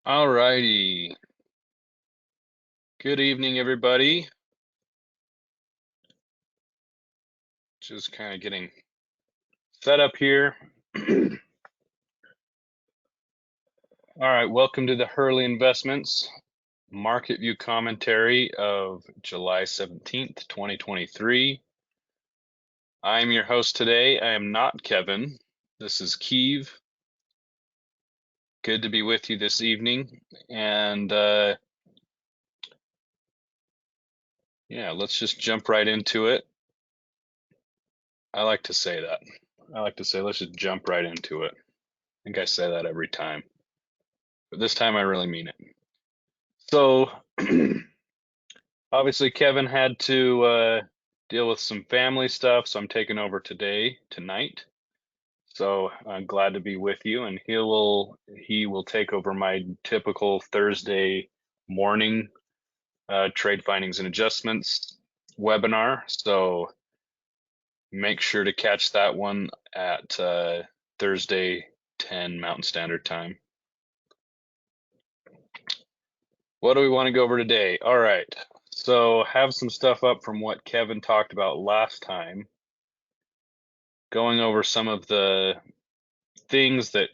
All righty. Good evening, everybody. Just kind of getting set up here. All right, welcome to the Hurley Investments Market View Commentary of July 17th, 2023. I'm your host today. I am not Kevin. This is Keeve. Good to be with you this evening. And yeah, let's just jump right into it. I like to say that. I like to say, let's just jump right into it. I think I say that every time, but this time I really mean it. So, obviously, Kevin had to deal with some family stuff, so I'm taking over tonight. So I'm glad to be with you, and he will take over my typical Thursday morning trade findings and adjustments webinar. So make sure to catch that one at Thursday 10 Mountain Standard Time. What do we want to go over today? All right. So have some stuff up from what Kevin talked about last time, going over some of the things that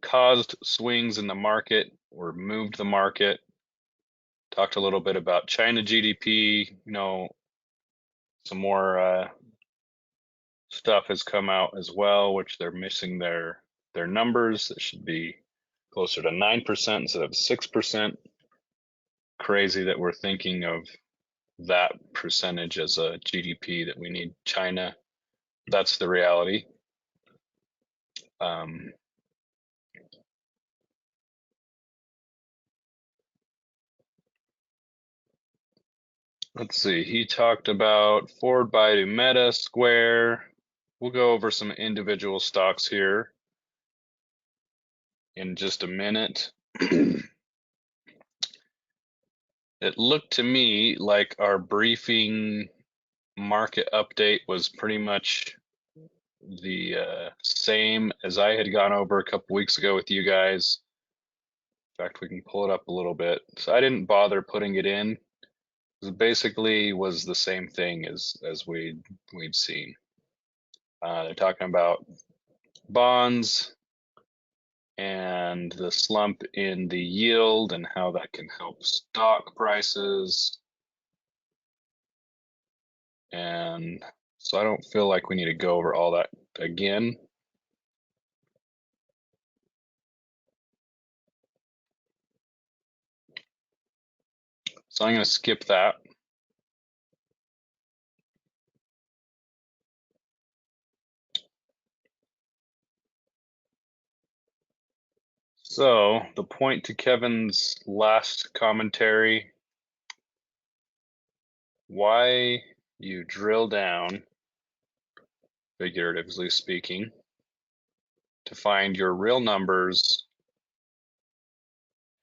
caused swings in the market or moved the market. Talked a little bit about China GDP. Some more stuff has come out as well, which they're missing their numbers. It should be closer to 9% instead of 6%. Crazy that we're thinking of that percentage as a GDP, that we need China. That's the reality. Let's see. He talked about Ford, Baidu, Meta, Square. We'll go over some individual stocks here in just a minute. It looked to me like our briefing market update was pretty much the same as I had gone over a couple weeks ago with you guys. In fact, we can pull it up a little bit. So I didn't bother putting it in. It basically was the same thing as we'd seen. They're talking about bonds and the slump in the yield and how that can help stock prices. And so I don't feel like we need to go over all that again. So I'm going to skip that. So the point to Kevin's last commentary, why you drill down, figuratively speaking, to find your real numbers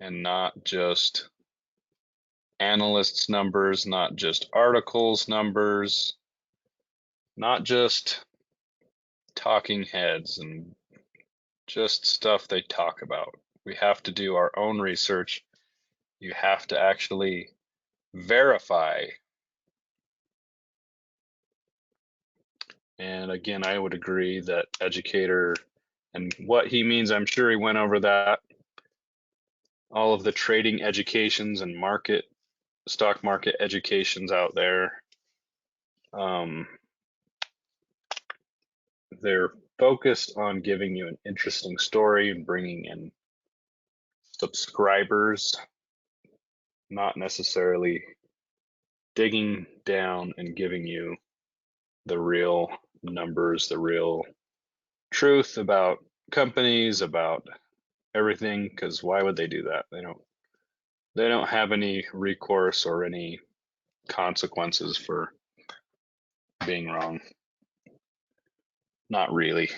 and not just analysts' numbers, not just articles numbers, not just talking heads and just stuff they talk about. We have to do our own research. You have to actually verify. And again, I would agree that educator, and what he means, I'm sure he went over that. All of the trading educations and stock market educations out there, they're focused on giving you an interesting story and bringing in subscribers, not necessarily digging down and giving you the real numbers, the real truth about companies, about everything. Because why would they do that? They don't have any recourse or any consequences for being wrong. Not really.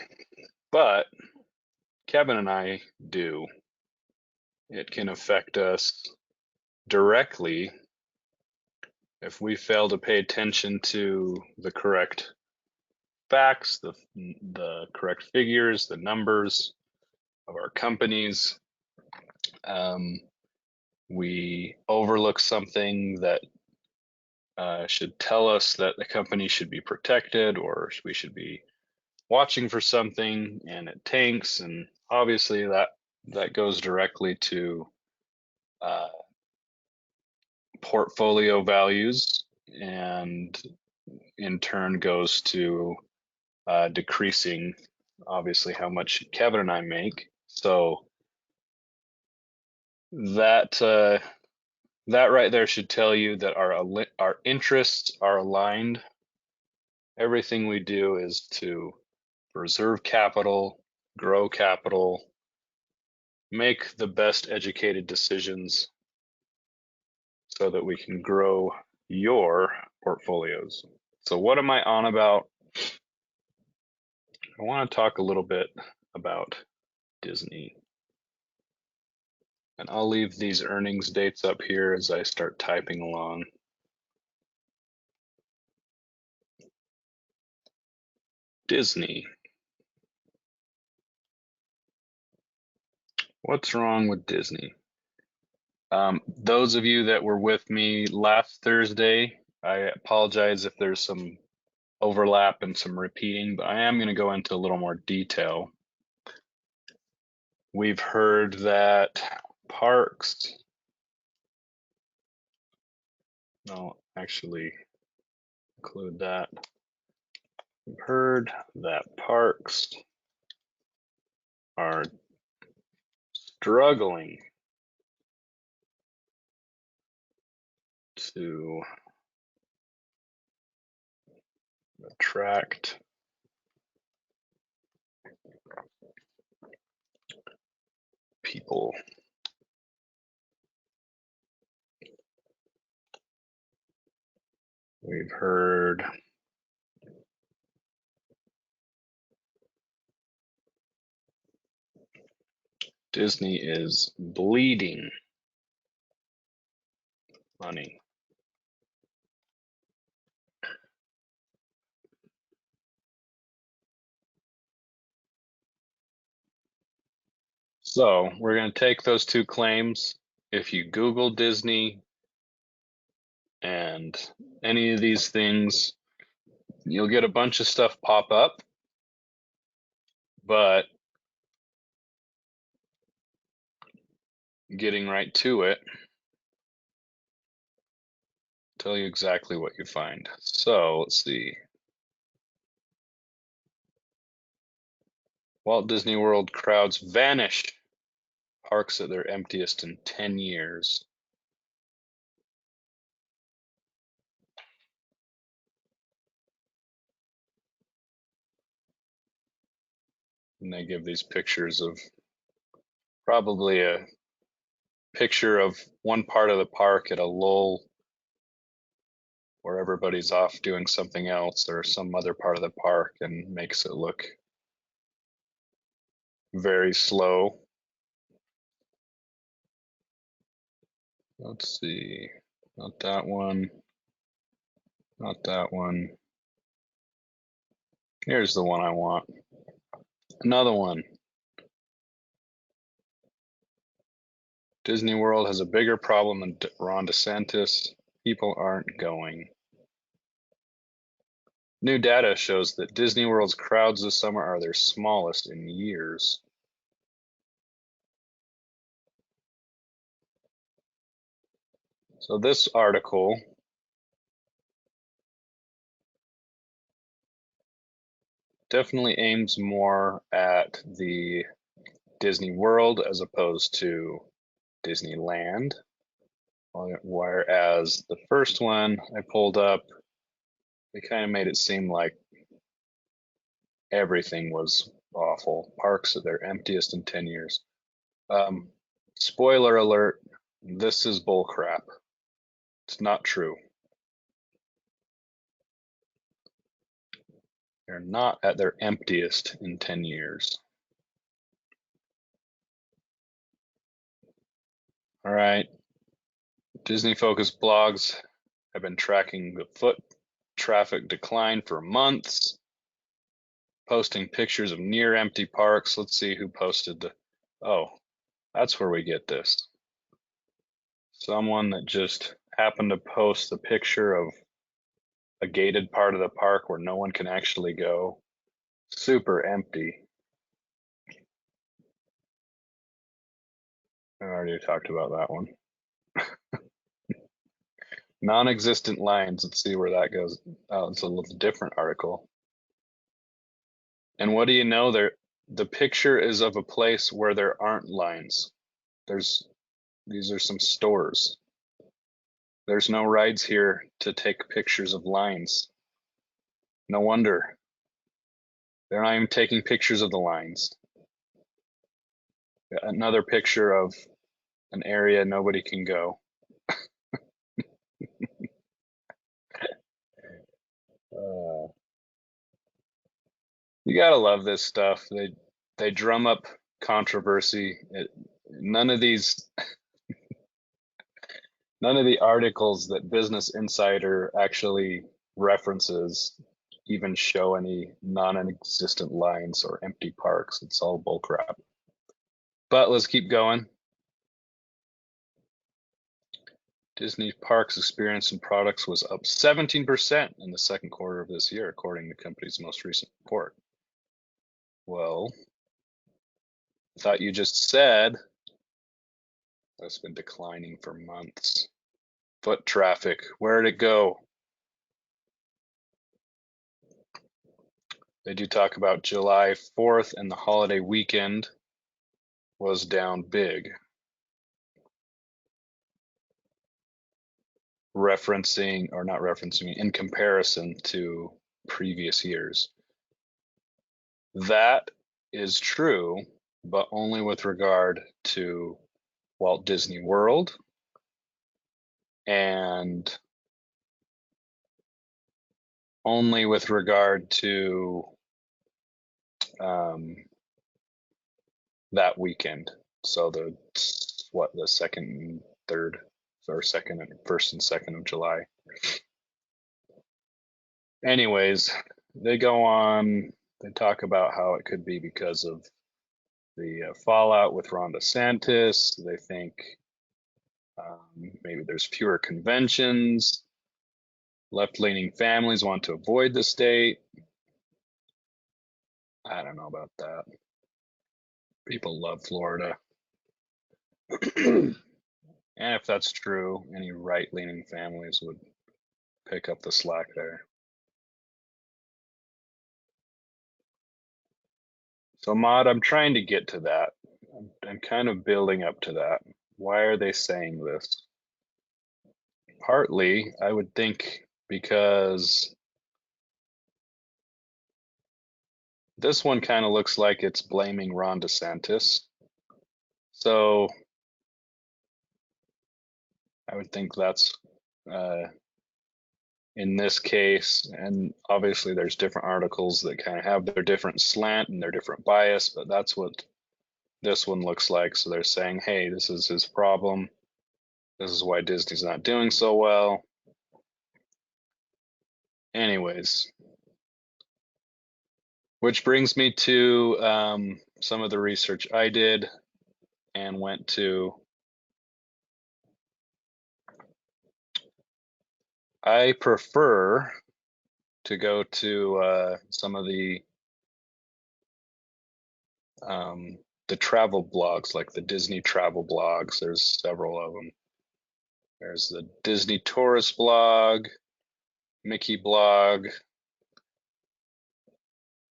But Kevin and I do. It can affect us directly if we fail to pay attention to the correct facts, the correct figures, the numbers of our companies. We overlook something that should tell us that the company should be protected, or we should be watching for something, and it tanks, and obviously that goes directly to uh, portfolio values, and in turn goes to decreasing obviously how much Kevin and I make. So that that right there should tell you that our interests are aligned. Everything we do is to preserve capital, grow capital, make the best educated decisions so that we can grow your portfolios. So what am I on about? I want to talk a little bit about Disney. And I'll leave these earnings dates up here as I start typing along. Disney. What's wrong with Disney? Those of you that were with me last Thursday, I apologize if there's some overlap and some repeating, but I am going to go into a little more detail. We've heard that parks, no, actually include that. We've heard that parks are struggling to attract people. We've heard Disney is bleeding money. So we're going to take those two claims. If you Google Disney and any of these things, you'll get a bunch of stuff pop up, but getting right to it, tell you exactly what you find. So let's see. Walt Disney World crowds vanish. Parks at their emptiest in 10 years. And they give these pictures of probably a picture of one part of the park at a lull where everybody's off doing something else, or some other part of the park, and makes it look very slow. Let's see, not that one, not that one. Here's the one I want. Another one. Disney World has a bigger problem than Ron DeSantis. People aren't going. New data shows that Disney World's crowds this summer are their smallest in years. So this article definitely aims more at the Disney World as opposed to Disneyland. Whereas the first one I pulled up, they kind of made it seem like everything was awful. Parks at their emptiest in 10 years. Spoiler alert, this is bullcrap. It's not true. They're not at their emptiest in 10 years. All right. Disney focused blogs have been tracking the foot traffic decline for months, posting pictures of near empty parks. Let's see who posted the, oh, That's where we get this. Someone that just happened to post a picture of a gated part of the park where no one can actually go. Super empty. I already talked about that one. Non-existent lines. Let's see where that goes. Oh, it's a little different article. And what do you know? The picture is of a place where there aren't lines. These are some stores. There's no rides here to take pictures of lines. No wonder. They're not even taking pictures of the lines. Another picture of an area nobody can go. You gotta love this stuff. They drum up controversy. None of the articles that Business Insider actually references even show any non-existent lines or empty parks. It's all bullcrap. But let's keep going. Disney Parks experience and products was up 17% in the second quarter of this year, according to the company's most recent report. Well, I thought you just said that's been declining for months. Foot traffic, where'd it go? They do talk about July 4th and the holiday weekend was down big. Referencing, or not referencing, in comparison to previous years. That is true, but only with regard to Walt Disney World and only with regard to that weekend. So the second and third, or second and first and second of July. Anyways, they go on, they talk about how it could be because of the fallout with Ron DeSantis. They think maybe there's fewer conventions. Left-leaning families want to avoid the state. I don't know about that. People love Florida. And if that's true, any right-leaning families would pick up the slack there. So, Maud, I'm trying to get to that. I'm kind of building up to that. Why are they saying this? Partly, I would think because this one kind of looks like it's blaming Ron DeSantis. So I would think that's in this case, and obviously there's different articles that kind of have their different slant and their different bias, but that's what this one looks like. So they're saying, hey, this is his problem. This is why Disney's not doing so well. Anyways, which brings me to some of the research I did and went to. I prefer to go to some of the travel blogs, like the Disney travel blogs. There's several of them. There's the Disney Tourist blog, Mickey blog.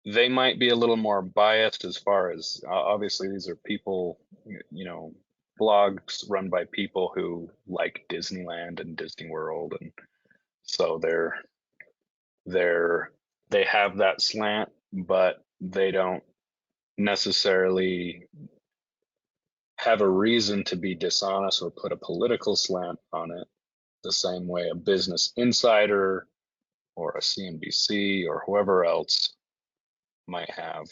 They might be a little more biased as far as obviously these are people, blogs run by people who like Disneyland and Disney World, and so they have that slant, but they don't necessarily have a reason to be dishonest or put a political slant on it the same way a Business Insider or a CNBC or whoever else might have.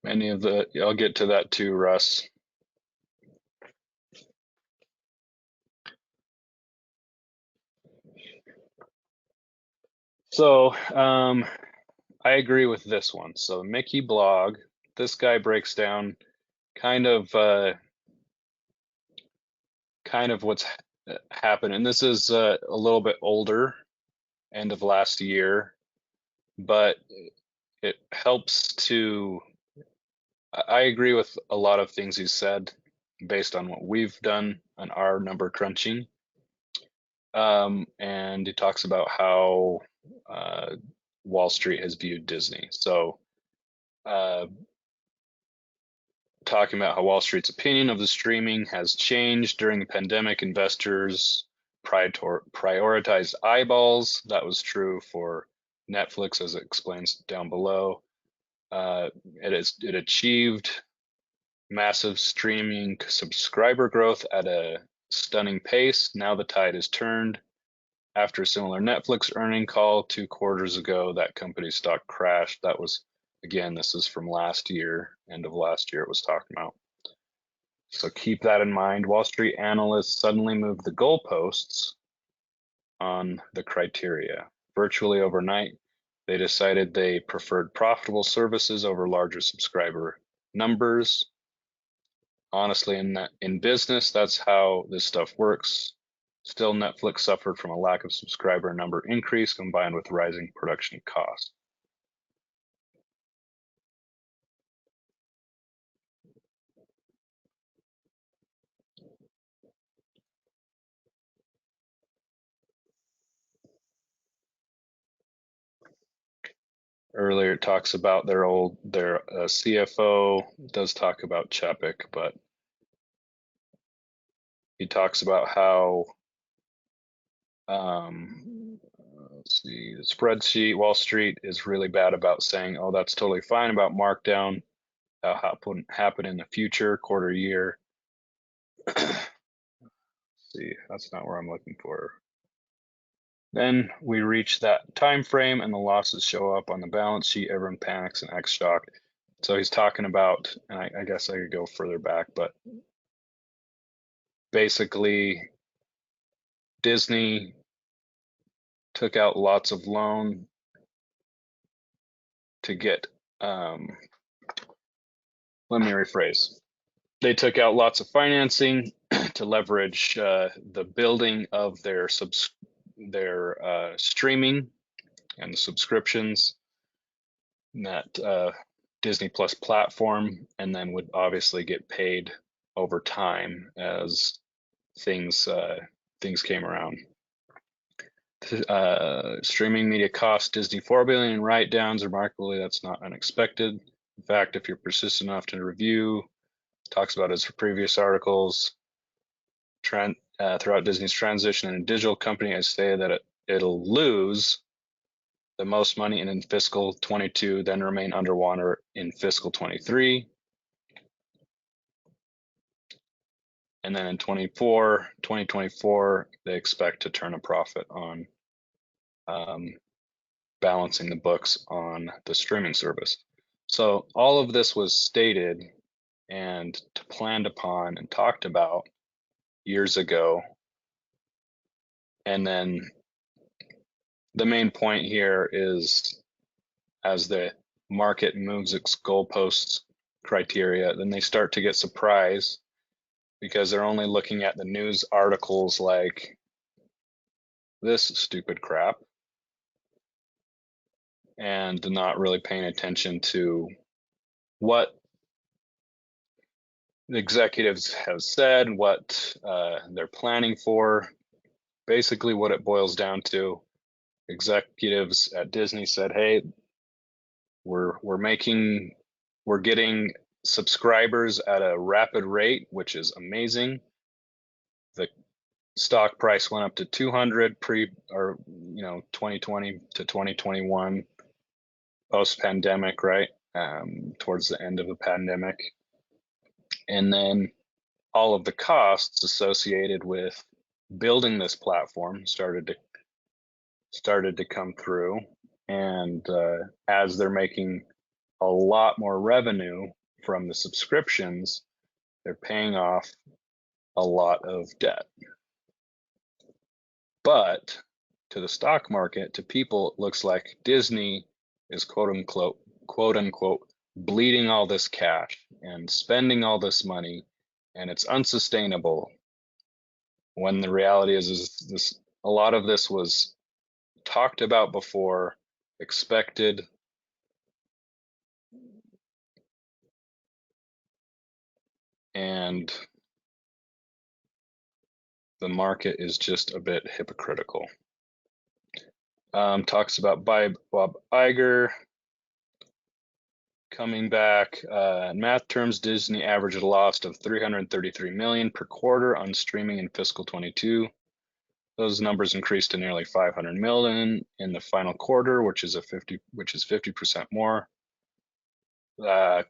I'll get to that too, Russ. So I agree with this one. So Mickey blog, this guy breaks down kind of what's happened, and this is a little bit older, end of last year, but it helps to. I agree with a lot of things he said based on what we've done on our number crunching. And he talks about how Wall Street has viewed Disney. So, talking about how Wall Street's opinion of the streaming has changed during the pandemic. Investors prioritized eyeballs. That was true for Netflix, as it explains down below. It achieved massive streaming subscriber growth at a stunning pace. Now the tide has turned. After a similar Netflix earning call 2 quarters ago, that company's stock crashed. That was, again, this is from last year, end of last year it was talking about. So keep that in mind. Wall Street analysts suddenly moved the goalposts on the criteria. Virtually overnight, they decided they preferred profitable services over larger subscriber numbers. Honestly, in business, that's how this stuff works. Still, Netflix suffered from a lack of subscriber number increase combined with rising production costs. Earlier, it talks about their CFO does talk about Chapek, but he talks about how let's see, the spreadsheet. Wall Street is really bad about saying, "Oh, that's totally fine," about markdown. Happen in the future, quarter year. See, that's not where I'm looking for. Then we reach that time frame and the losses show up on the balance sheet. Everyone panics and acts shocked. So he's talking about, and I guess I could go further back, but basically Disney took out lots of loan to get, let me rephrase. They took out lots of financing to leverage the building of their streaming and the subscriptions, that Disney Plus platform, and then would obviously get paid over time as things came around. Streaming media cost Disney $4 billion in write-downs. Remarkably, that's not unexpected. In fact, if you're persistent enough to review, talks about his previous articles. Throughout Disney's transition in a digital company, I say that it'll lose the most money in fiscal 22, then remain underwater in fiscal 23. And then in 2024, they expect to turn a profit on balancing the books on the streaming service. So all of this was stated and planned upon and talked about years ago. And then the main point here is, as the market moves its goalposts criteria, then they start to get surprised because they're only looking at the news articles like this stupid crap and not really paying attention to what the executives have said, what they're planning for. Basically, what it boils down to, executives at Disney said, "Hey, we're getting subscribers at a rapid rate, which is amazing." The stock price went up to 200 2020 to 2021 post pandemic, right? Towards the end of the pandemic. And then all of the costs associated with building this platform started to come through. And as they're making a lot more revenue from the subscriptions, they're paying off a lot of debt. But to the stock market, to people, it looks like Disney is quote unquote bleeding all this cash and spending all this money, and it's unsustainable, when the reality is this, a lot of this was talked about before, expected, and the market is just a bit hypocritical. Talks about Bob Iger coming back. In math terms, Disney averaged a loss of $333 million per quarter on streaming in fiscal 22. Those numbers increased to nearly $500 million in the final quarter, which is 50% more.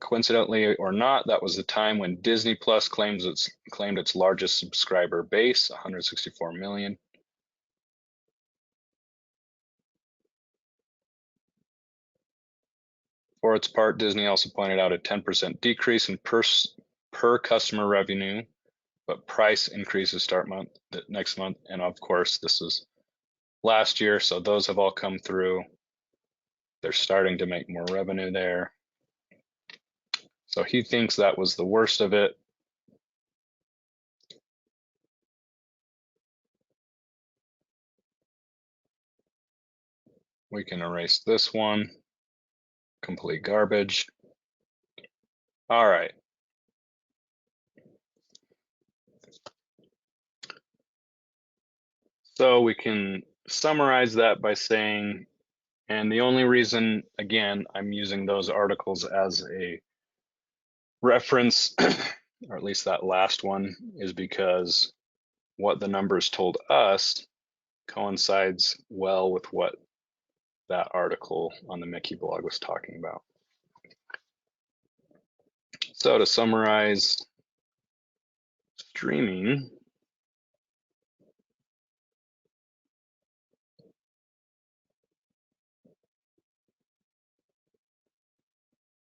Coincidentally or not, that was the time when Disney Plus claimed its largest subscriber base, 164 million. For its part, Disney also pointed out a 10% decrease in per customer revenue, but price increases start next month. And of course, this is last year, so those have all come through. They're starting to make more revenue there. So he thinks that was the worst of it. We can erase this one. Complete garbage. All right. So we can summarize that by saying, and the only reason, again, I'm using those articles as a reference, or at least that last one, is because what the numbers told us coincides well with what that article on the Mickey blog was talking about. So to summarize, streaming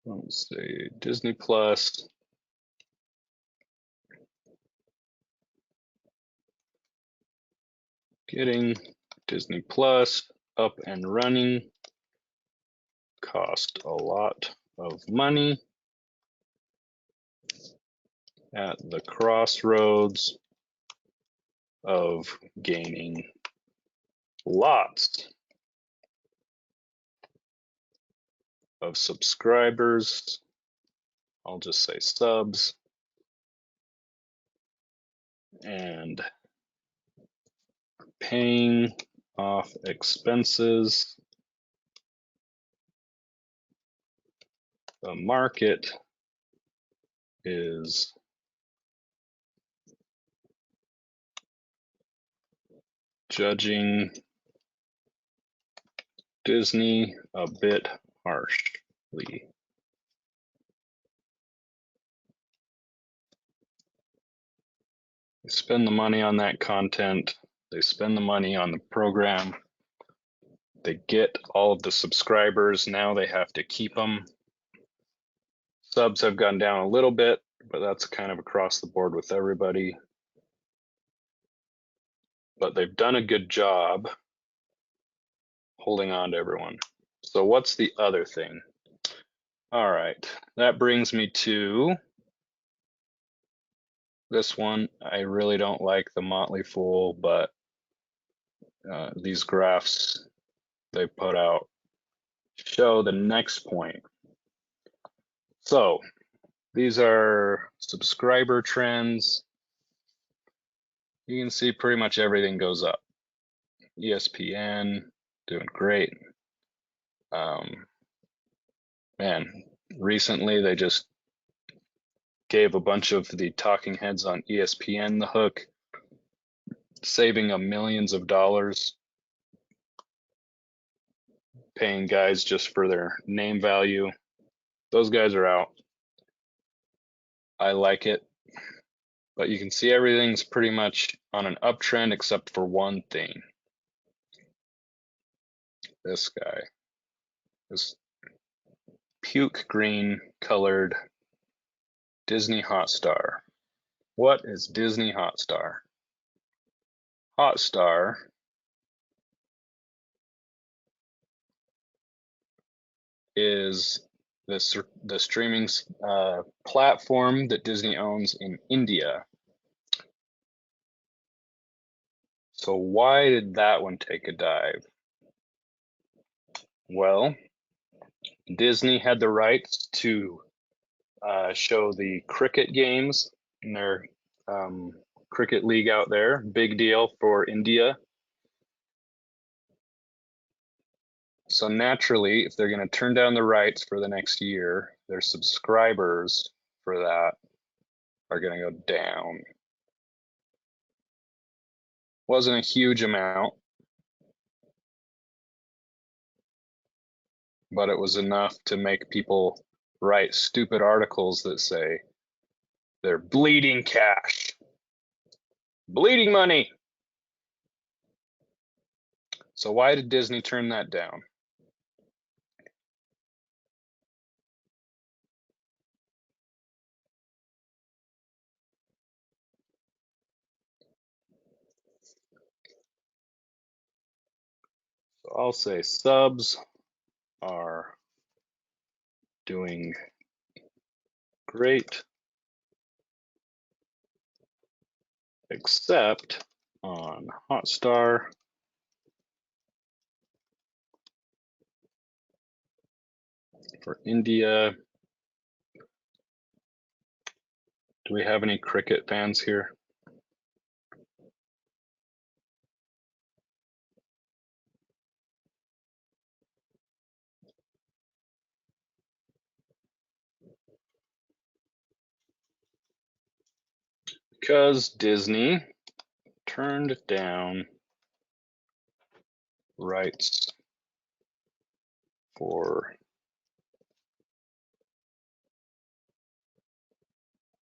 let's see, Disney Plus getting Disney Plus up and running cost a lot of money at the crossroads of gaining lots of subscribers. I'll just say subs, and paying off expenses. The market is judging Disney a bit harshly. They spend the money on that content. They spend the money on the program. They get all of the subscribers. Now they have to keep them. Subs have gone down a little bit, but that's kind of across the board with everybody. But they've done a good job holding on to everyone. So what's the other thing? All right, that brings me to this one. I really don't like the Motley Fool, but these graphs they put out show the next point. So these are subscriber trends. You can see pretty much everything goes up. ESPN doing great. Man, recently they just gave a bunch of the talking heads on ESPN the hook, saving them millions of dollars, paying guys just for their name value. Those guys are out. I like it, but you can see everything's pretty much on an uptrend except for one thing. This guy, this puke green colored Disney Hotstar. What is Disney Hotstar? Hotstar is the streaming platform that Disney owns in India. So why did that one take a dive? Well, Disney had the rights to show the cricket games in their cricket league out there. Big deal for India. So naturally, if they're going to turn down the rights for the next year, their subscribers for that are going to go down. Wasn't a huge amount, but it was enough to make people write stupid articles that say they're bleeding cash, bleeding money. So why did Disney turn that down? So I'll say subs are doing great, except on Hotstar. For India, do we have any cricket fans here? Because Disney turned down rights for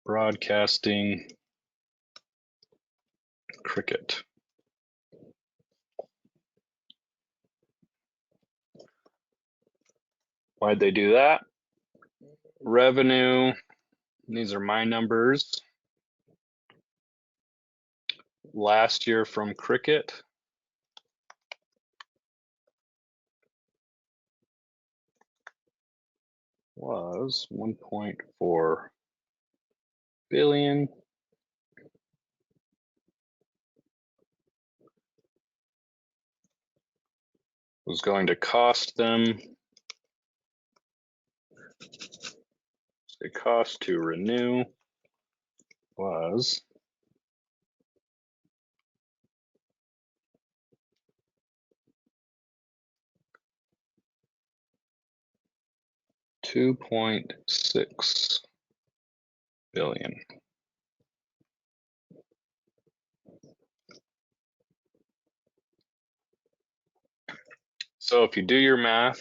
broadcasting cricket. Why'd they do that? Revenue, these are my numbers. Last year from cricket was 1.4 billion. Was going to cost them, the cost to renew was $2.6 billion. So if you do your math,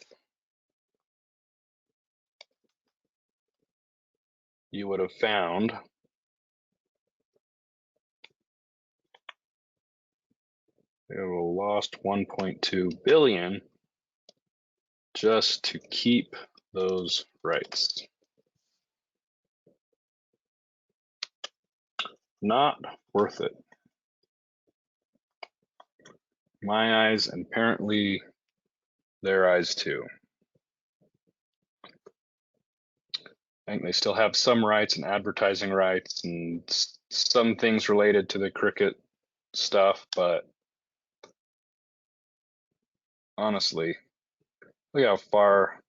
you would have found they would have lost 1.2 billion just to keep those rights. Not worth it. My eyes, and apparently their eyes too. I think they still have some rights and advertising rights and some things related to the cricket stuff, but honestly, look how far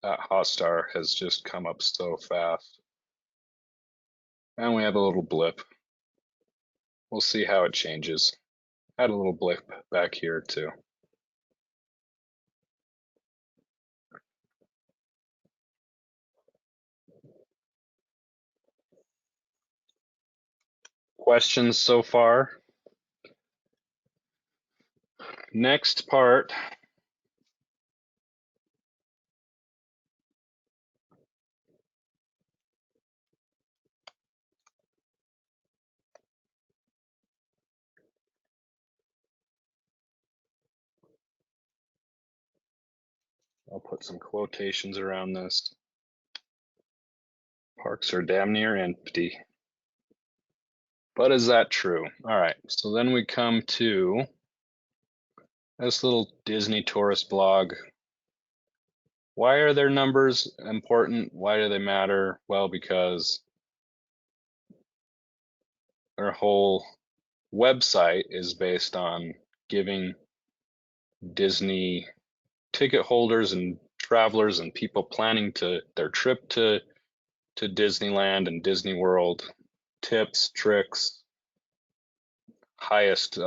that Hotstar has just come up so fast. And we have a little blip. We'll see how it changes. Had a little blip back here too. Questions so far? Next part. I'll put some quotations around this. Parks are damn near empty. But is that true? All right, so then we come to this little Disney tourist blog Why are their numbers important? Why do they matter? Well, because their whole website is based on giving Disney ticket holders and travelers and people planning their trip to Disneyland and Disney World tips, tricks, highest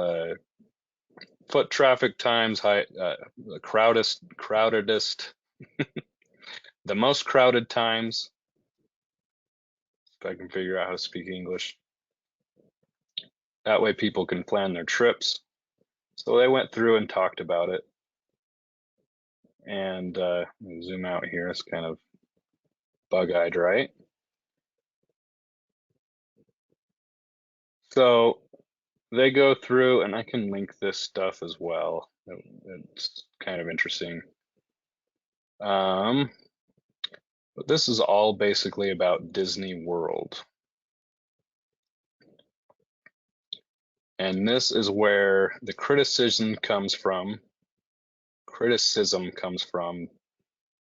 foot traffic times, the crowdedest, the most crowded times. If I can figure out how to speak English. That way people can plan their trips. So they went through and talked about it. And zoom out here. It's kind of bug-eyed, right? So they go through, and I can link this stuff as well. It's kind of interesting. But this is all basically about Disney World. And this is where the criticism comes from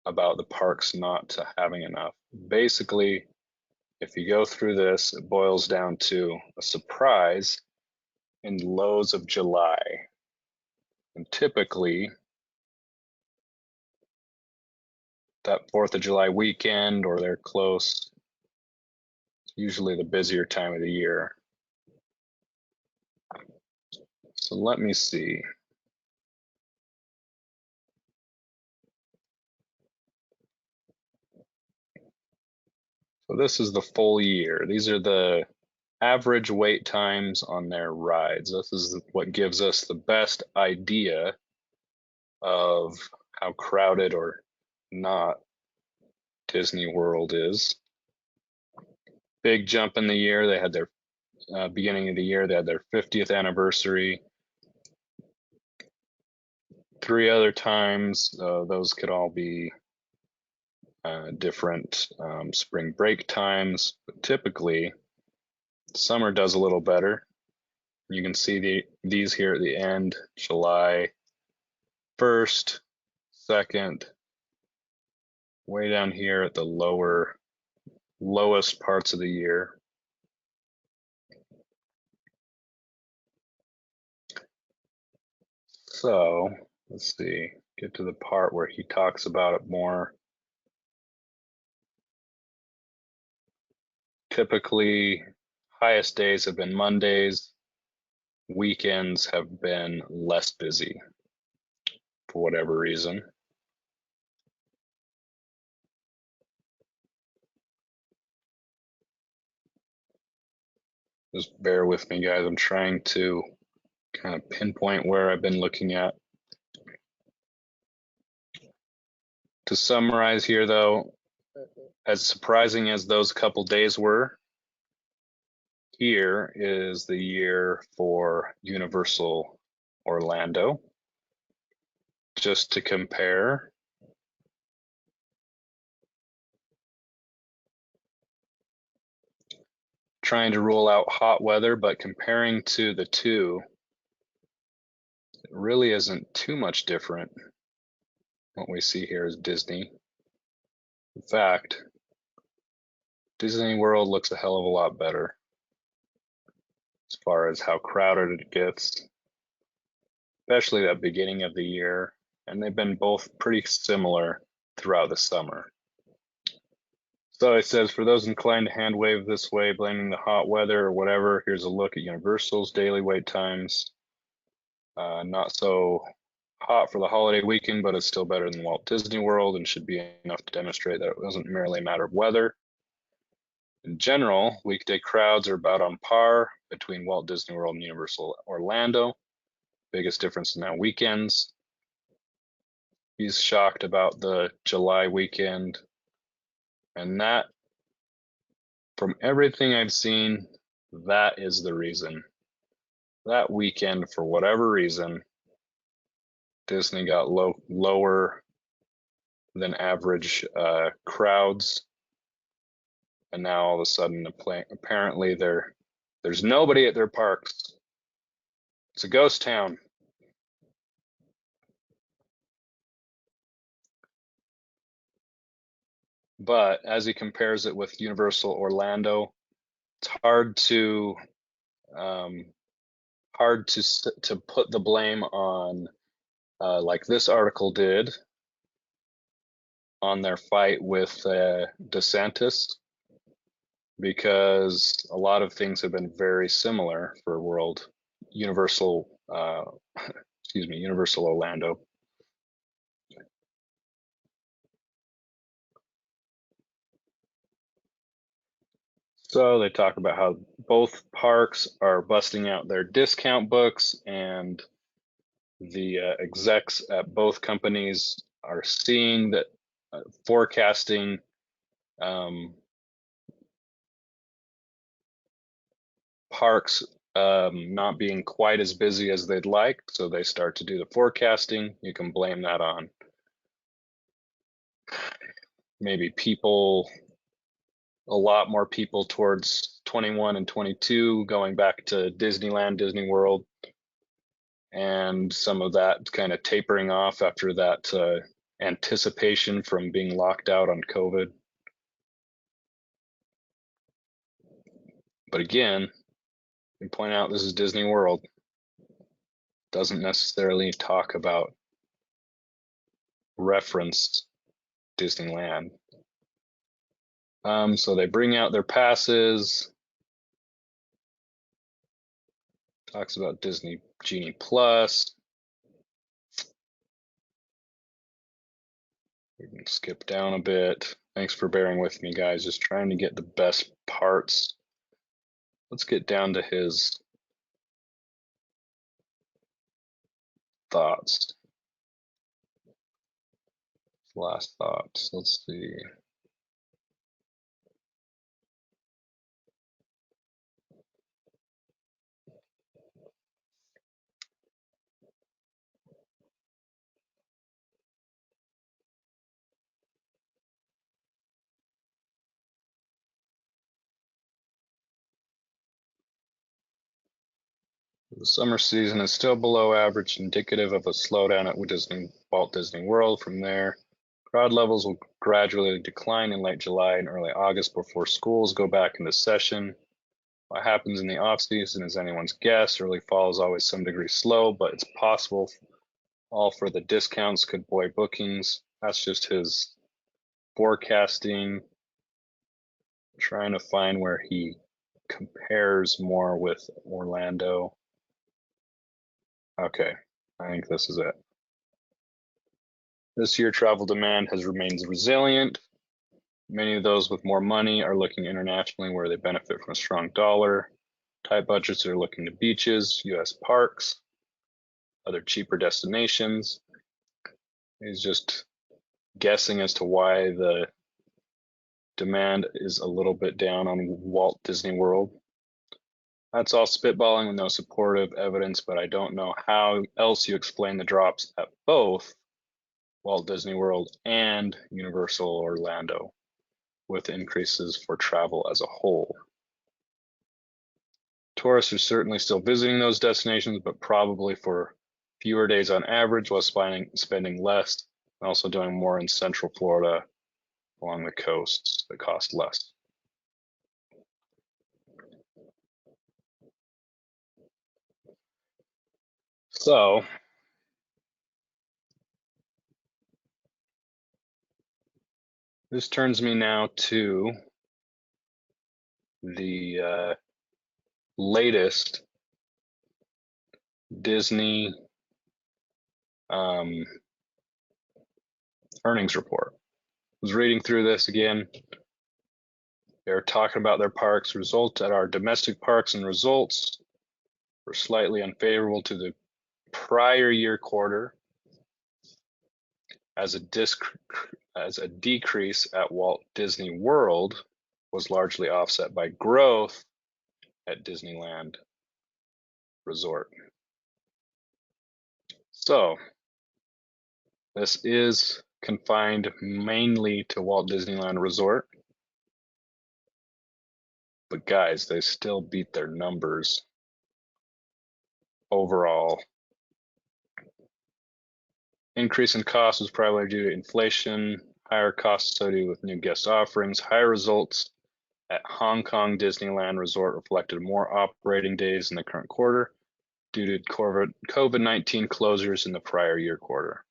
about the parks not having enough. Basically, if you go through this, it boils down to a surprise in the lows of July. And typically, that 4th of July weekend or they're close, it's usually the busier time of the year. So let me see. So this is the full year. These are the average wait times on their rides. This is what gives us the best idea of how crowded or not Disney World is. Big jump in the year. They had their beginning of the year, they had their 50th anniversary. 3 other times, those could all be different spring break times, but typically summer does a little better. You can see these here at the end, July 1st, 2nd, way down here at the lowest parts of the year. So let's see, get to the part where he talks about it more. Typically, highest days have been Mondays. Weekends have been less busy for whatever reason. Just bear with me, guys. I'm trying to kind of pinpoint where I've been looking at. To summarize here, though, as surprising as those couple days were, here is the year for Universal Orlando. Just to compare, trying to rule out hot weather, but comparing to the two, it really isn't too much different. What we see here is Disney. In fact, Disney World looks a hell of a lot better as far as how crowded it gets, especially that beginning of the year. And they've been both pretty similar throughout the summer. So it says, for those inclined to hand wave this way, blaming the hot weather or whatever, here's a look at Universal's daily wait times. Not so hot for the holiday weekend, but it's still better than Walt Disney World and should be enough to demonstrate that it wasn't merely a matter of weather. In general, weekday crowds are about on par between Walt Disney World and Universal Orlando. Biggest difference is now weekends. He's shocked about the July weekend. And that, from everything I've seen, that is the reason. That weekend, for whatever reason, Disney got lower than average crowds. And now all of a sudden, apparently there's nobody at their parks. It's a ghost town. But as he compares it with Universal Orlando, it's hard to put the blame on, like this article did, on their fight with DeSantis, because a lot of things have been very similar for Universal Universal Orlando. So they talk about how both parks are busting out their discount books, and the execs at both companies are seeing that, forecasting parks not being quite as busy as they'd like, so they start to do the forecasting. You can blame that on maybe a lot more people towards 21 and 22 going back to Disneyland, Disney World, and some of that kind of tapering off after that anticipation from being locked out on COVID. But again, you point out this is Disney World. Doesn't necessarily talk about reference Disneyland. So they bring out their passes. Talks about Disney Genie Plus. We can skip down a bit. Thanks for bearing with me, guys. Just trying to get the best parts. Let's get down to his thoughts. Last thoughts. Let's see. The summer season is still below average, indicative of a slowdown at Walt Disney World. From there, crowd levels will gradually decline in late July and early August before schools go back into session. What happens in the off season is anyone's guess. Early fall is always some degree slow, but it's possible all for the discounts could buoy bookings. That's just his forecasting. Trying to find where he compares more with Orlando. Okay, I think this is it. This year, travel demand has remained resilient. Many of those with more money are looking internationally where they benefit from a strong dollar. Tight budgets are looking to beaches, US parks, other cheaper destinations. He's just guessing as to why the demand is a little bit down on Walt Disney World. That's all spitballing with no supportive evidence, but I don't know how else you explain the drops at both Walt Disney World and Universal Orlando, with increases for travel as a whole. Tourists are certainly still visiting those destinations, but probably for fewer days on average, while spending less, and also doing more in Central Florida along the coasts that cost less. So this turns me now to the latest Disney earnings report. I was reading through this again. They're talking about their parks results. At our domestic parks, and results were slightly unfavorable to the prior year quarter, as a decrease at Walt Disney World was largely offset by growth at Disneyland Resort. So this is confined mainly to Walt Disneyland Resort. But guys, they still beat their numbers overall. Increase in cost was primarily due to inflation, higher costs associated with new guest offerings. Higher results at Hong Kong Disneyland Resort reflected more operating days in the current quarter due to COVID-19 closures in the prior year quarter.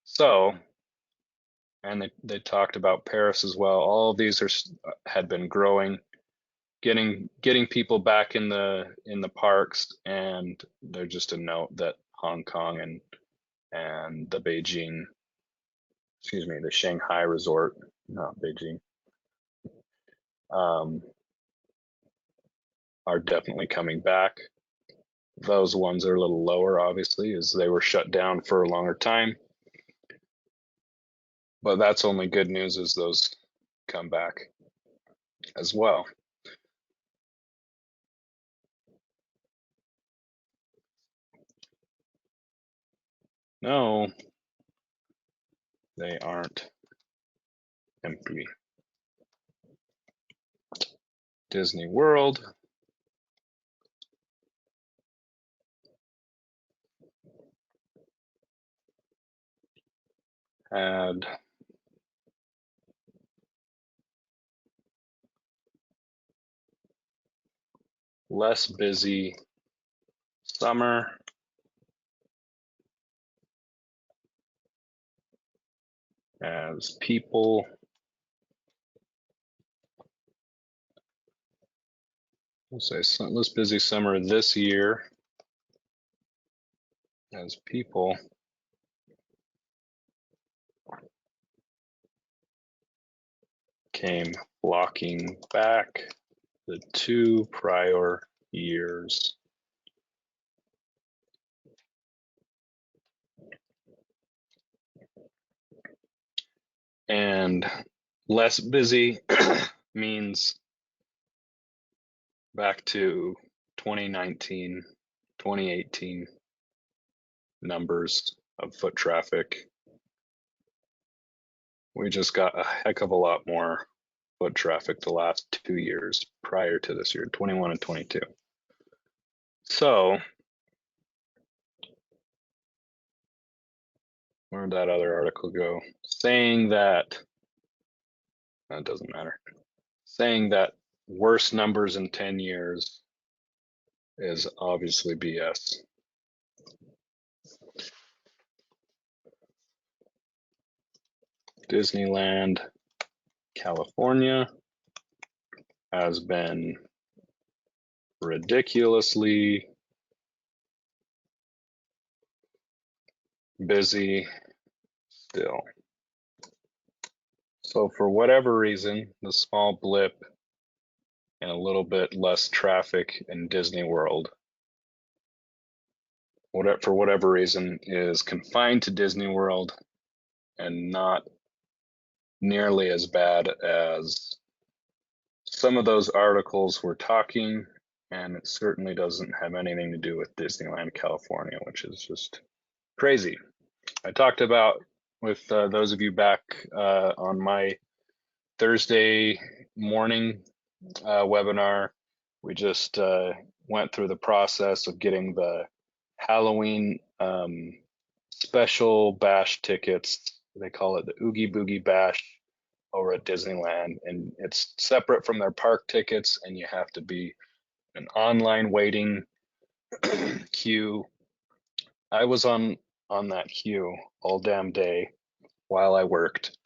So, and they talked about Paris as well. All of these had been growing, getting people back in the parks, and they're just a note that Hong Kong and the Shanghai resort, not Beijing, are definitely coming back. Those ones are a little lower, obviously, as they were shut down for a longer time. But that's only good news as those come back as well. No, they aren't empty. Disney World had less busy summer as people less busy summer this year as people came flocking back the 2 prior years. And less busy means back to 2019, 2018 numbers of foot traffic. We just got a heck of a lot more foot traffic the last 2 years prior to this year, 21 and 22. So, where'd that other article go? Saying that doesn't matter. Saying that worse numbers in 10 years is obviously BS. Disneyland, California has been ridiculously busy still. So for whatever reason, the small blip and a little bit less traffic in Disney World, for whatever reason, is confined to Disney World and not nearly as bad as some of those articles were talking, and it certainly doesn't have anything to do with Disneyland California, which is just crazy. I talked about with those of you back on my Thursday morning webinar. We just went through the process of getting the Halloween special bash tickets. They call it the Oogie Boogie Bash over at Disneyland, and it's separate from their park tickets, and you have to be an online waiting queue. I was on that queue all damn day while I worked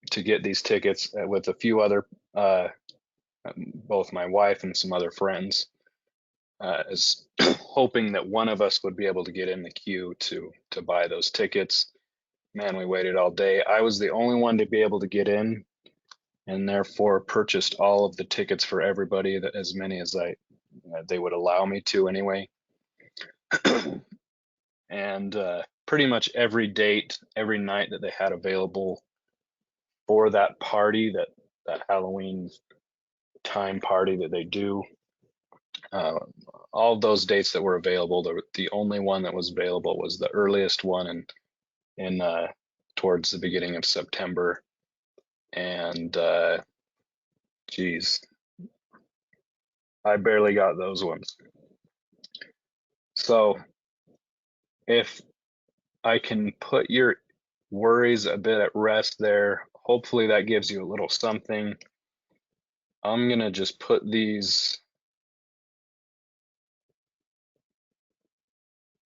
to get these tickets with a few other both my wife and some other friends, as hoping that one of us would be able to get in the queue to buy those tickets. Man, we waited all day. I was the only one to be able to get in, and therefore purchased all of the tickets for everybody, that as many as they would allow me to anyway. And pretty much every date, every night that they had available for that party, that Halloween time party that they do, all those dates that were available, the only one that was available was the earliest one in towards the beginning of September. And geez, I barely got those ones. So if I can put your worries a bit at rest there. Hopefully that gives you a little something. I'm gonna just put these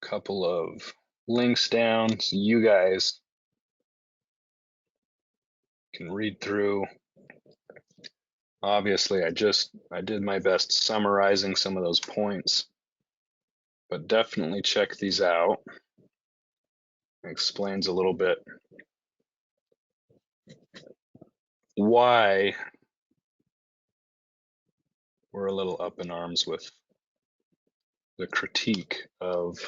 couple of links down so you guys can read through. Obviously, I did my best summarizing some of those points, but definitely check these out. It explains a little bit why we're a little up in arms with the critique of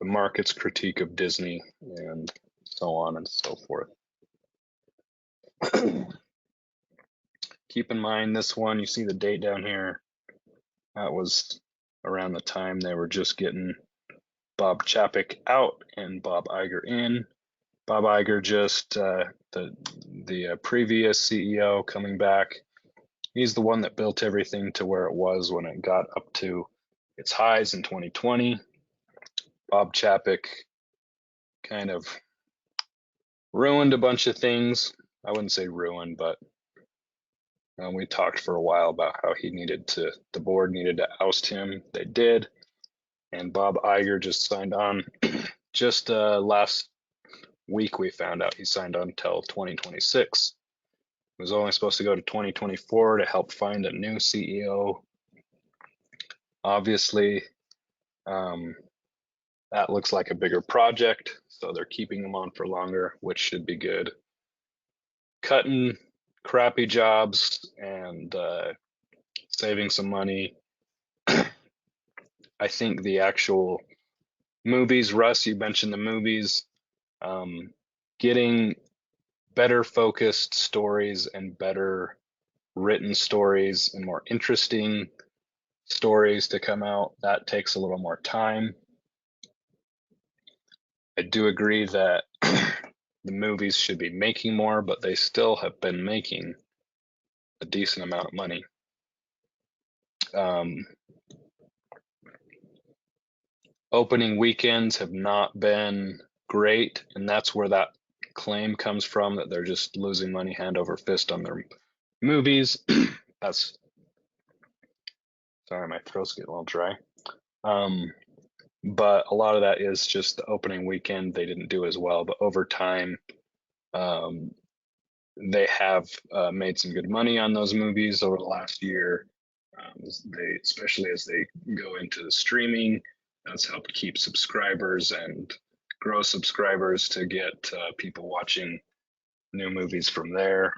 the market's critique of Disney and so on and so forth. Keep in mind this one, you see the date down here. That was around the time they were just getting Bob Chapek out and Bob Iger in. Bob Iger just the previous CEO coming back. He's the one that built everything to where it was when it got up to its highs in 2020. Bob Chapek kind of ruined a bunch of things. I wouldn't say ruined, but we talked for a while about how the board needed to oust him. They did. And Bob Iger just signed on. Just last week, we found out he signed on until 2026. He was only supposed to go to 2024 to help find a new CEO. Obviously, that looks like a bigger project, so they're keeping him on for longer, which should be good. Cutting crappy jobs and saving some money. I think the actual movies, Russ, you mentioned the movies, getting better focused stories and better written stories and more interesting stories to come out, that takes a little more time. I do agree that the movies should be making more, but they still have been making a decent amount of money. Opening weekends have not been great, and that's where that claim comes from, that they're just losing money hand over fist on their movies. That's sorry, my throat's getting a little dry. But a lot of that is just the opening weekend they didn't do as well, but over time they have made some good money on those movies over the last year. Especially as they go into the streaming, that's helped keep subscribers and grow subscribers to get people watching new movies from there.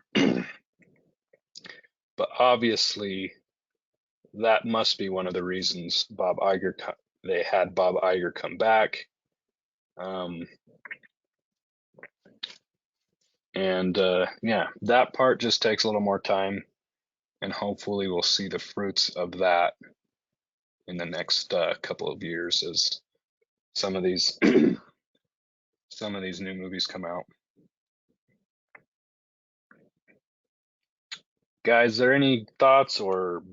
But obviously, that must be one of the reasons they had Bob Iger come back. Yeah, that part just takes a little more time, and hopefully we'll see the fruits of that in the next couple of years as some of these some of these new movies come out. Guys, are there any thoughts or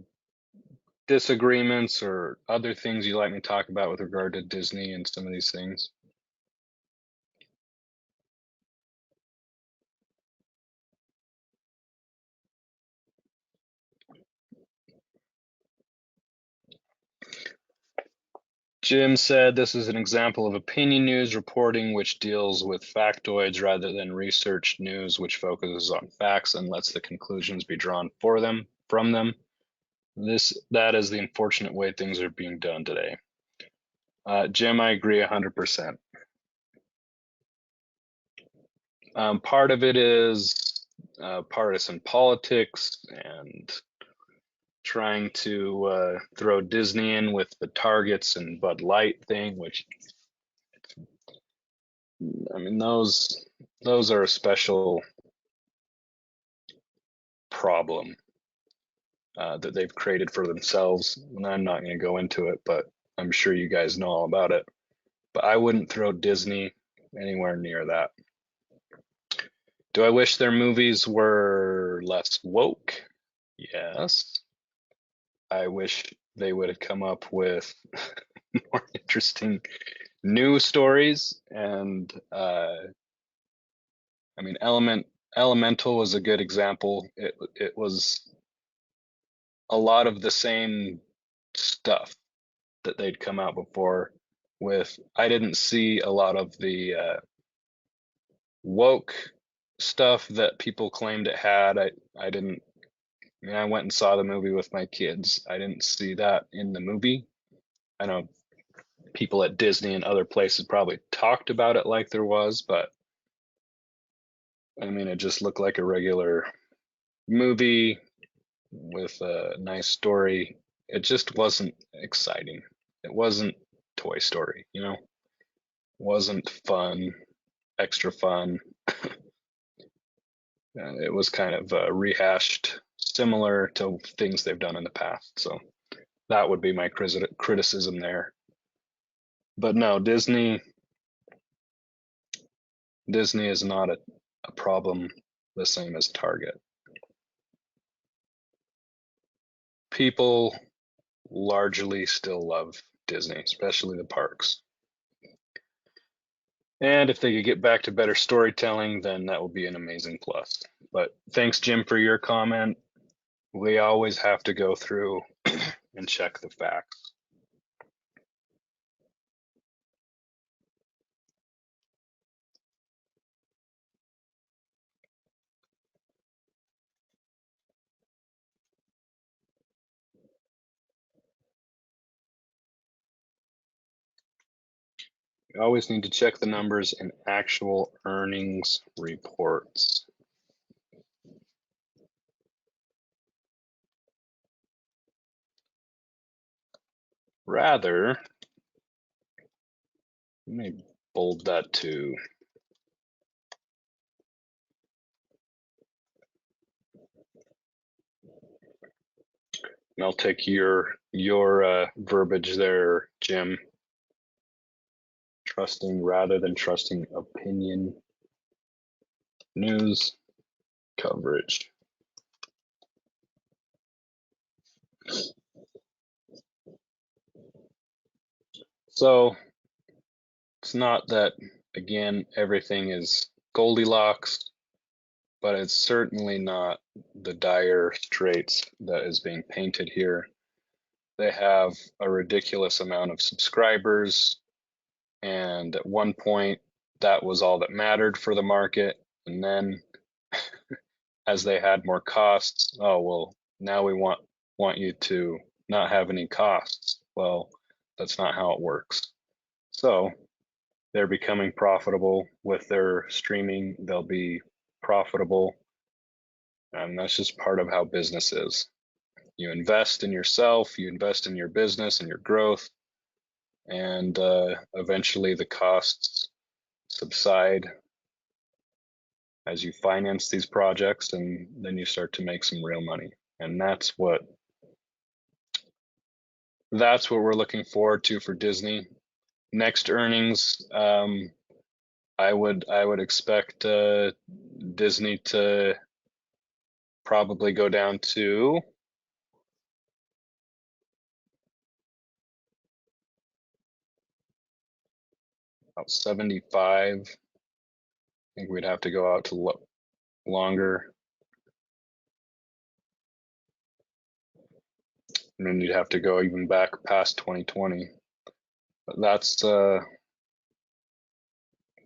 disagreements or other things you'd like me to talk about with regard to Disney and some of these things? Jim said this is an example of opinion news reporting which deals with factoids rather than research news which focuses on facts and lets the conclusions be drawn from them. That is the unfortunate way things are being done today. Jim, I agree 100%. Part of it is partisan politics and trying to throw Disney in with the Targets and Bud Light thing, which I mean those are a special problem that they've created for themselves. And I'm not going to go into it, but I'm sure you guys know all about it. But I wouldn't throw Disney anywhere near that. Do I wish their movies were less woke? Yes. I wish they would have come up with more interesting new stories And I mean, Elemental was a good example. It was a lot of the same stuff that they'd come out before with. I didn't see a lot of the woke stuff that people claimed it had. I didn't. I mean, I went and saw the movie with my kids. I didn't see that in the movie. I know people at Disney and other places probably talked about it like there was, but I mean, it just looked like a regular movie with a nice story. It just wasn't exciting. It wasn't Toy Story, you know? It wasn't fun, extra fun. It was kind of rehashed, similar to things they've done in the past. So that would be my criticism there. But no, Disney is not a problem the same as Target. People largely still love Disney, especially the parks. And if they could get back to better storytelling, then that would be an amazing plus. But thanks, Jim, for your comment. We always have to go through and check the facts. You always need to check the numbers in actual earnings reports. Rather, let me bold that too. And I'll take your verbiage there, Jim. Trusting rather than trusting opinion news coverage. So it's not that, again, everything is Goldilocks, but it's certainly not the dire straits that is being painted here. They have a ridiculous amount of subscribers, and at one point, that was all that mattered for the market. And then as they had more costs, oh, well, now we want you to not have any costs. Well, that's not how it works. So they're becoming profitable with their streaming. They'll be profitable. And that's just part of how business is. You invest in yourself, you invest in your business and your growth, and eventually the costs subside as you finance these projects, and then you start to make some real money. And that's what we're looking forward to for Disney. Next earnings, I would expect Disney to probably go down to about 75. I think we'd have to go out to longer. And then you'd have to go even back past 2020. But that's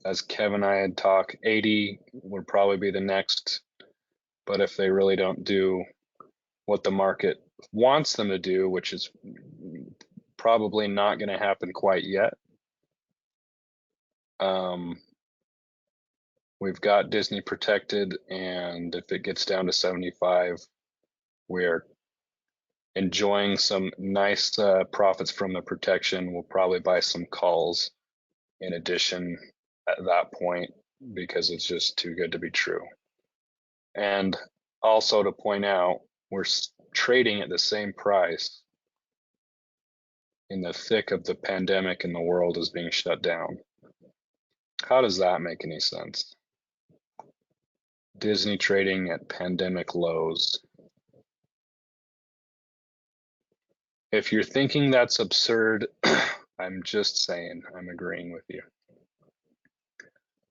as Kevin and I had talked, 80 would probably be the next. But if they really don't do what the market wants them to do, which is probably not going to happen quite yet, we've got Disney protected, and if it gets down to 75, we're enjoying some nice profits from the protection. We'll probably buy some calls in addition at that point because it's just too good to be true. And also to point out, we're trading at the same price in the thick of the pandemic and the world is being shut down. How does that make any sense? Disney trading at pandemic lows. If you're thinking that's absurd, I'm just saying, I'm agreeing with you.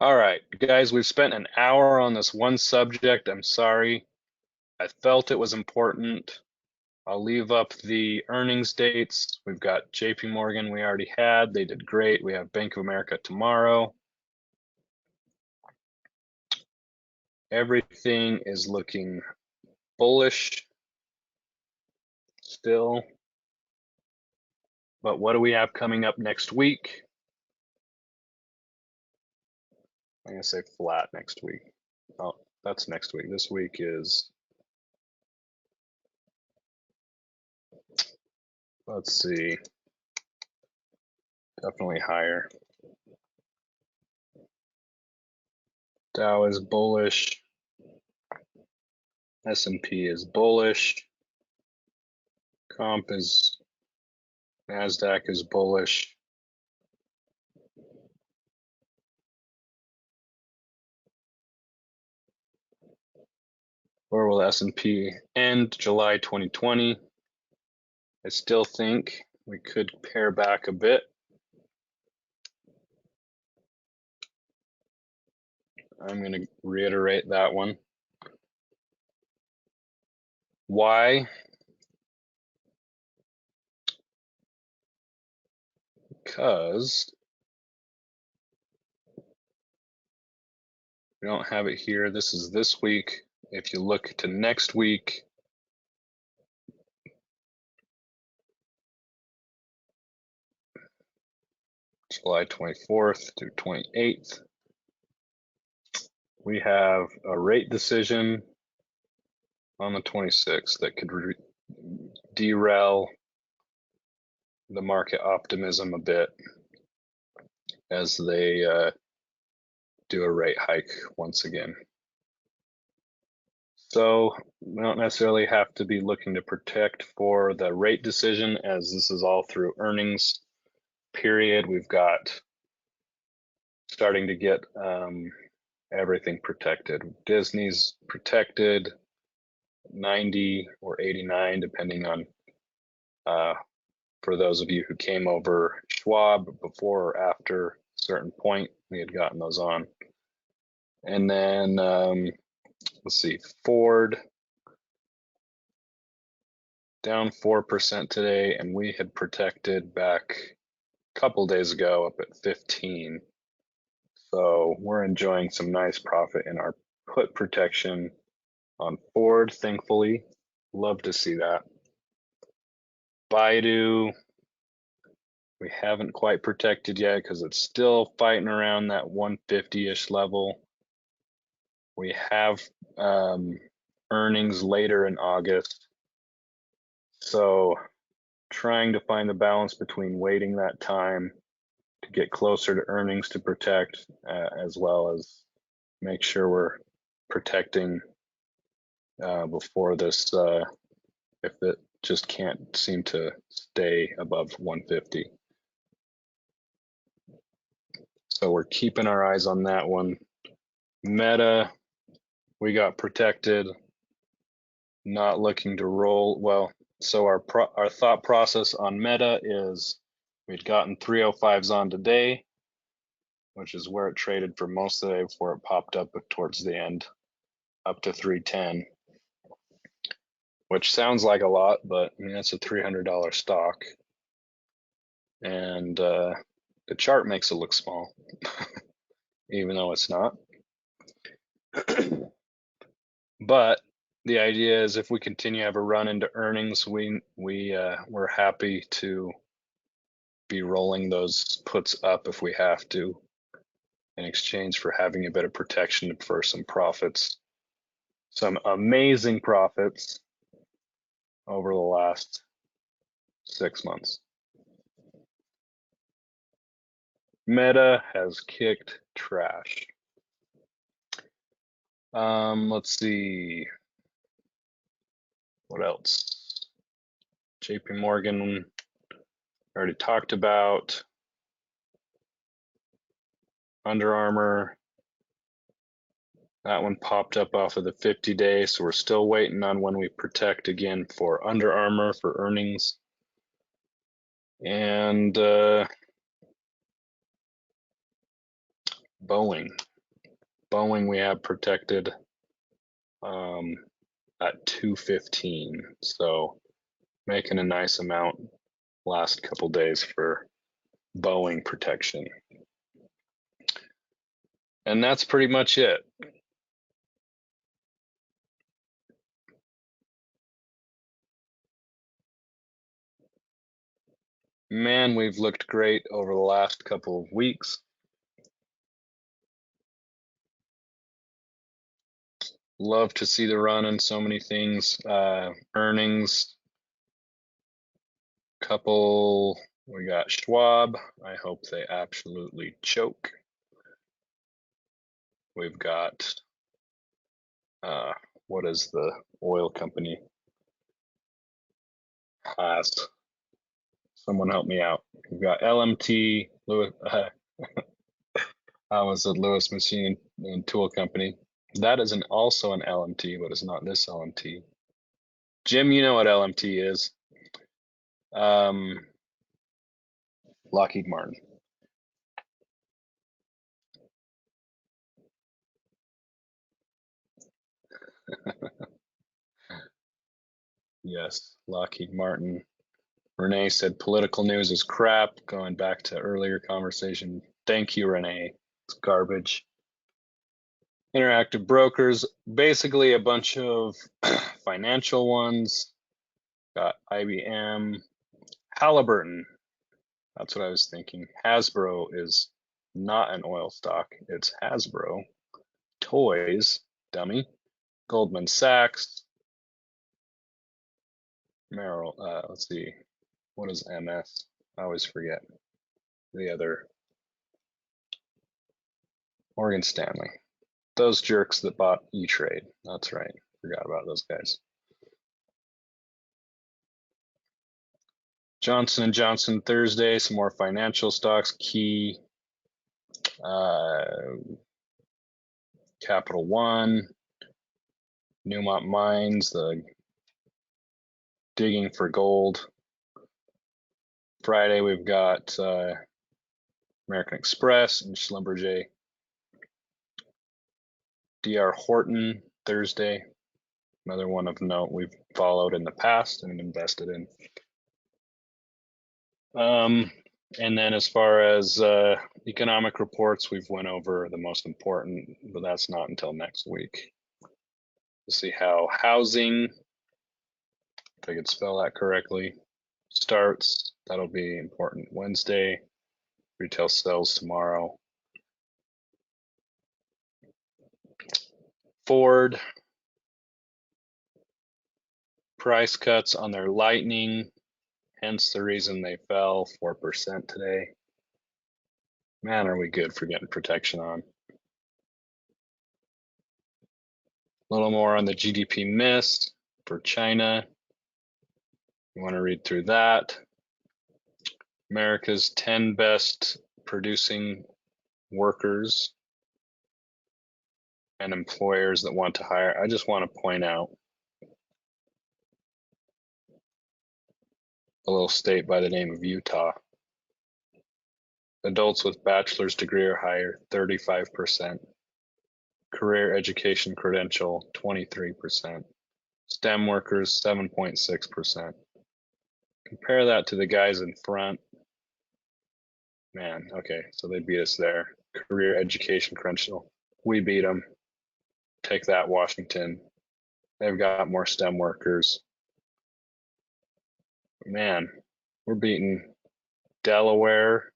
All right, guys, we've spent an hour on this one subject. I'm sorry. I felt it was important. I'll leave up the earnings dates. We've got JP Morgan we already had. They did great. We have Bank of America tomorrow. Everything is looking bullish still. But what do we have coming up next week? I'm going to say flat next week. Oh, that's next week. This week is, let's see, definitely higher. Dow is bullish. S&P is bullish. Comp is, NASDAQ is bullish. Where will S&P end July 2020? I still think we could pare back a bit. I'm going to reiterate that one. Why? Because we don't have it here. This is this week. If you look to next week, July 24th through 28th, we have a rate decision on the 26th that could derail the market optimism a bit as they do a rate hike once again. So we don't necessarily have to be looking to protect for the rate decision, as this is all through earnings period. We've got starting to get everything protected. Disney's protected 90 or 89, depending on for those of you who came over Schwab before or after a certain point, we had gotten those on. And then let's see, Ford down 4% today, and we had protected back a couple days ago up at 15. So we're enjoying some nice profit in our put protection on Ford, thankfully. Love to see that. Baidu, we haven't quite protected yet because it's still fighting around that 150-ish level. We have earnings later in August. So trying to find the balance between waiting that time to get closer to earnings to protect, as well as make sure we're protecting before this, if it just can't seem to stay above 150. So we're keeping our eyes on that one. Meta, we got protected, not looking to roll. Well, so our thought process on Meta is we'd gotten 305s on today, which is where it traded for most of the day before it popped up towards the end, up to 310, which sounds like a lot, but I mean, that's a $300 stock. And the chart makes it look small, even though it's not. But the idea is if we continue to have a run into earnings, we're happy to be rolling those puts up if we have to, in exchange for having a bit of protection for some profits, some amazing profits over the last 6 months. Meta has kicked trash. Let's see. What else? JP Morgan, already talked about. Under Armour, that one popped up off of the 50-day, so we're still waiting on when we protect again for Under Armour for earnings. And Boeing, Boeing we have protected at 215. So making a nice amount last couple days for Boeing protection. And that's pretty much it. Man, we've looked great over the last couple of weeks. Love to see the run on so many things. Earnings, we got Schwab. I hope they absolutely choke. We've got, what is the oil company? Haas. Someone help me out. We've got LMT, Lewis, I was at Lewis Machine and Tool Company. That is also an LMT, but it's not this LMT. Jim, you know what LMT is. Lockheed Martin. Yes, Lockheed Martin. Renee said political news is crap. Going back to earlier conversation. Thank you, Renee. It's garbage. Interactive brokers, basically a bunch of financial ones. Got IBM, Halliburton. That's what I was thinking. Hasbro is not an oil stock. It's Hasbro. Toys, dummy. Goldman Sachs. Merrill, let's see. What is MS? I always forget the other. Morgan Stanley. Those jerks that bought E-Trade. That's right. Forgot about those guys. Johnson & Johnson Thursday, some more financial stocks. Key, Capital One, Newmont Mines, the digging for gold. Friday, we've got American Express and Schlumberger. DR Horton Thursday, another one of note we've followed in the past and invested in. And then as far as economic reports, we've went over the most important, but that's not until next week. We'll see how housing, if I could spell that correctly, starts. That'll be important Wednesday. Retail sales tomorrow. Ford, price cuts on their Lightning, hence the reason they fell 4% today. Man, are we good for getting protection on. A little more on the GDP miss for China. You want to read through that. America's 10 best producing workers and employers that want to hire. I just want to point out a little state by the name of Utah. Adults with bachelor's degree or higher, 35%. Career education credential, 23%. STEM workers, 7.6%. Compare that to the guys in front. Man, okay, so they beat us there. Career education credential. We beat them. Take that, Washington. They've got more STEM workers. Man, we're beating Delaware.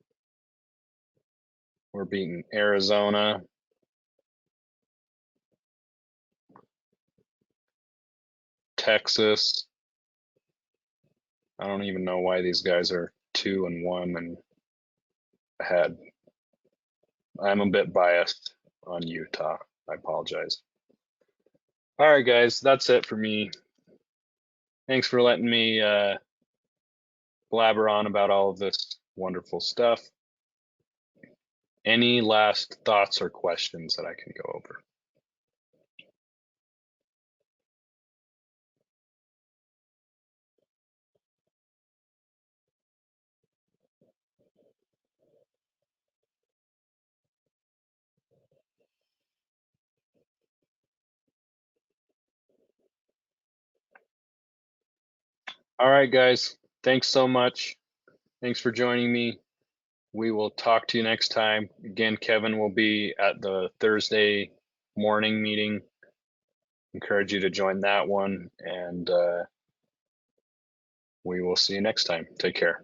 We're beating Arizona. Texas. I don't even know why these guys are 2-1 and ahead. I'm a bit biased on Utah. I apologize. All right, guys, that's it for me. Thanks for letting me blabber on about all of this wonderful stuff. Any last thoughts or questions that I can go over? All right, guys. Thanks so much. Thanks for joining me. We will talk to you next time. Again, Kevin will be at the Thursday morning meeting. Encourage you to join that one, and we will see you next time. Take care.